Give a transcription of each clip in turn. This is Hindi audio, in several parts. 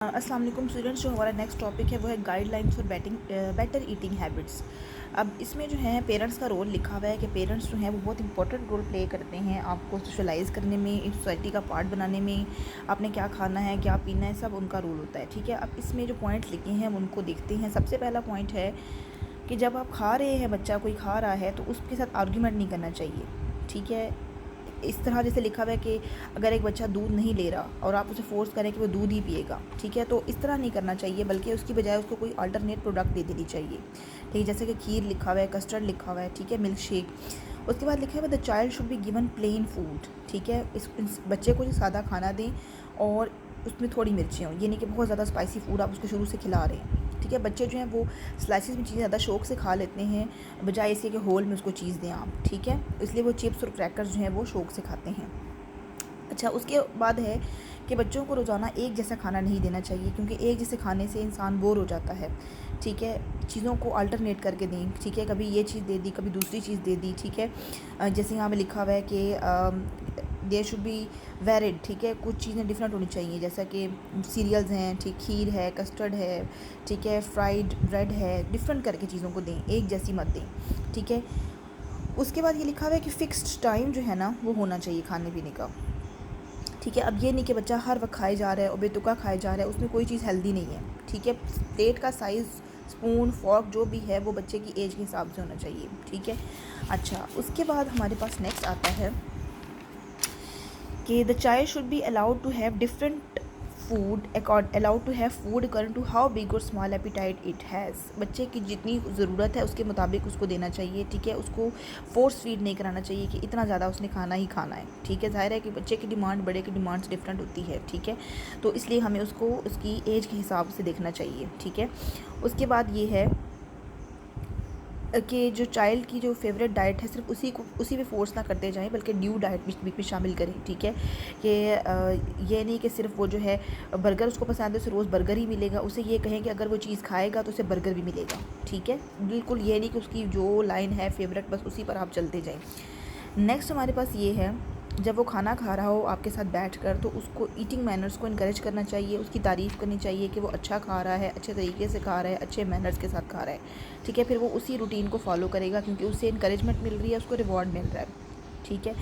अस्सलाम वालेकुम स्टूडेंट्स। जो हमारा नेक्स्ट टॉपिक है वो है guidelines for better eating habits. अब इसमें जो है पेरेंट्स का रोल लिखा हुआ है कि पेरेंट्स जो हैं वो बहुत इंपॉर्टेंट रोल प्ले करते हैं आपको सोशलाइज़ करने में, एक सोसाइटी का पार्ट बनाने में। आपने क्या खाना है, क्या पीना है, सब उनका रोल होता है। ठीक है, अब इसमें जो पॉइंट्स लिखे हैं हम उनको देखते हैं। सबसे पहला पॉइंट है कि जब आप खा रहे हैं, बच्चा कोई खा रहा है तो उसके साथ आर्ग्यूमेंट नहीं करना चाहिए। ठीक है, इस तरह जैसे लिखा हुआ है कि अगर एक बच्चा दूध नहीं ले रहा और आप उसे फोर्स करें कि वो दूध ही पिएगा, ठीक है, तो इस तरह नहीं करना चाहिए, बल्कि उसकी बजाय उसको कोई अल्टरनेट प्रोडक्ट दे देनी चाहिए। ठीक है, जैसे कि खीर लिखा हुआ है, कस्टर्ड लिखा हुआ है, ठीक है, मिल्क शेक। उसके बाद लिखा है the child should be given plain food. ठीक है, इस बच्चे को जो सादा खाना दें और उसमें थोड़ी मिर्चें हों, ये नहीं कि बहुत ज़्यादा स्पाइसी फूड आप उसको शुरू से खिला रहे हैं। ठीक है, बच्चे जो हैं वो स्लाइसिस में चीज़ें ज़्यादा शौक से खा लेते हैं, बजाय इसके कि होल में उसको चीज़ दें आप। ठीक है, इसलिए वो चिप्स और क्रैकर्स जो हैं वो शौक से खाते हैं। अच्छा, उसके बाद है कि बच्चों को रोज़ाना एक जैसा खाना नहीं देना चाहिए, क्योंकि एक जैसे खाने से इंसान बोर हो जाता है। ठीक है, चीज़ों को अल्टरनेट करके दें। ठीक है, कभी ये चीज़ दे दी, कभी दूसरी चीज़ दे दी। ठीक है, जैसे यहाँ पे लिखा हुआ है कि देयर शुड बी वेरिड। ठीक है, कुछ चीज़ें डिफरेंट होनी चाहिए, जैसा कि सीरियल्स हैं, ठीक, खीर है, कस्टर्ड है, ठीक है, फ्राइड ब्रेड है, डिफरेंट करके चीज़ों को दें, एक जैसी मत दें। ठीक है, उसके बाद ये लिखा हुआ है कि फ़िक्स्ड टाइम जो है ना वो होना चाहिए खाने पीने का। ठीक है, अब ये नहीं कि बच्चा हर वक्त खाए जा रहा है और बेतुका खाए जा रहा है, उसमें कोई चीज़ हेल्दी नहीं है। ठीक है, प्लेट का साइज़, स्पून, फॉर्क जो भी है वो बच्चे की एज के हिसाब से होना चाहिए। ठीक है, अच्छा, उसके बाद हमारे पास नेक्स्ट आता है कि the child should be allowed to have different food allowed to have food according to how big और स्मॉल एपिटाइट इट हैज़। बच्चे की जितनी ज़रूरत है उसके मुताबिक उसको देना चाहिए। ठीक है, उसको फोर्स फीड नहीं कराना चाहिए कि इतना ज़्यादा उसने खाना ही खाना है। ठीक है, जाहिर है कि बच्चे की डिमांड बड़े की डिमांड से डिफरेंट होती है। ठीक है, तो इसलिए हमें उसको उसकी एज के हिसाब से देखना चाहिए। ठीक है, उसके बाद ये है कि जो चाइल्ड की जो फेवरेट डाइट है सिर्फ उसी पे फोर्स ना करते जाएं, बल्कि न्यू डाइट भी शामिल करें। ठीक है, कि ये नहीं कि सिर्फ वो जो है बर्गर उसको पसंद है उसे रोज़ बर्गर ही मिलेगा, उसे ये कहें कि अगर वो चीज़ खाएगा तो उसे बर्गर भी मिलेगा। ठीक है, बिल्कुल ये नहीं कि उसकी जो लाइन है फेवरेट बस उसी पर आप चलते जाएँ। नेक्स्ट हमारे पास ये है, जब वो खाना खा रहा हो आपके साथ बैठकर तो उसको ईटिंग मैनर्स को इनकरेज करना चाहिए, उसकी तारीफ़ करनी चाहिए कि वो अच्छा खा रहा है, अच्छे तरीके से खा रहा है, अच्छे मैनर्स के साथ खा रहा है। ठीक है, फिर वो उसी रूटीन को फॉलो करेगा, क्योंकि उससे इनकरेजमेंट मिल रही है, उसको रिवॉर्ड मिल रहा है। ठीक है,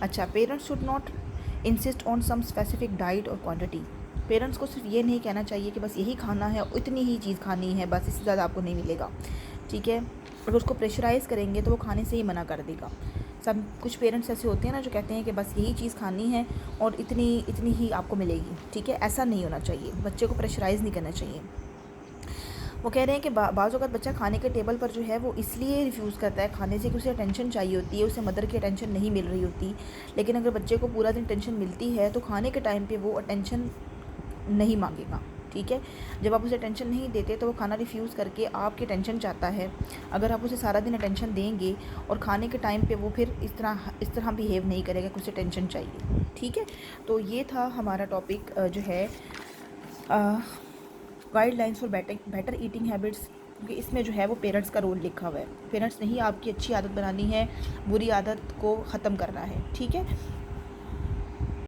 अच्छा, parents should not insist on some specific diet और क्वान्टिटी। पेरेंट्स को सिर्फ ये नहीं कहना चाहिए कि बस यही खाना है, इतनी ही चीज़ खानी है, बस इससे ज़्यादा आपको नहीं मिलेगा। ठीक है, अगर उसको प्रेशराइज़ करेंगे तो वो खाने से ही मना कर देगा। सब कुछ पेरेंट्स ऐसे होते हैं ना जो कहते हैं कि बस यही चीज़ खानी है और इतनी इतनी ही आपको मिलेगी। ठीक है, ऐसा नहीं होना चाहिए, बच्चे को प्रेशराइज़ नहीं करना चाहिए। वो कह रहे हैं कि बाज़ औक़ात बच्चा खाने के टेबल पर जो है वो इसलिए रिफ्यूज़ करता है खाने से कि उसे अटेंशन चाहिए होती है, उसे मदर की अटेंशन नहीं मिल रही होती। लेकिन अगर बच्चे को पूरा दिन टेंशन मिलती है तो खाने के टाइम पे वो अटेंशन नहीं मांगेगा। ठीक है, जब आप उसे अटेंशन नहीं देते तो वो खाना रिफ्यूज़ करके आपकी अटेंशन चाहता है। अगर आप उसे सारा दिन अटेंशन देंगे और खाने के टाइम पे वो फिर इस तरह बिहेव नहीं करेगा कि उसे अटेंशन चाहिए। ठीक है, तो ये था हमारा टॉपिक जो है guidelines for better eating habits, क्योंकि इसमें जो है वो पेरेंट्स का रोल लिखा हुआ है। पेरेंट्स ने ही आपकी अच्छी आदत बनानी है, बुरी आदत को ख़त्म करना है। ठीक है,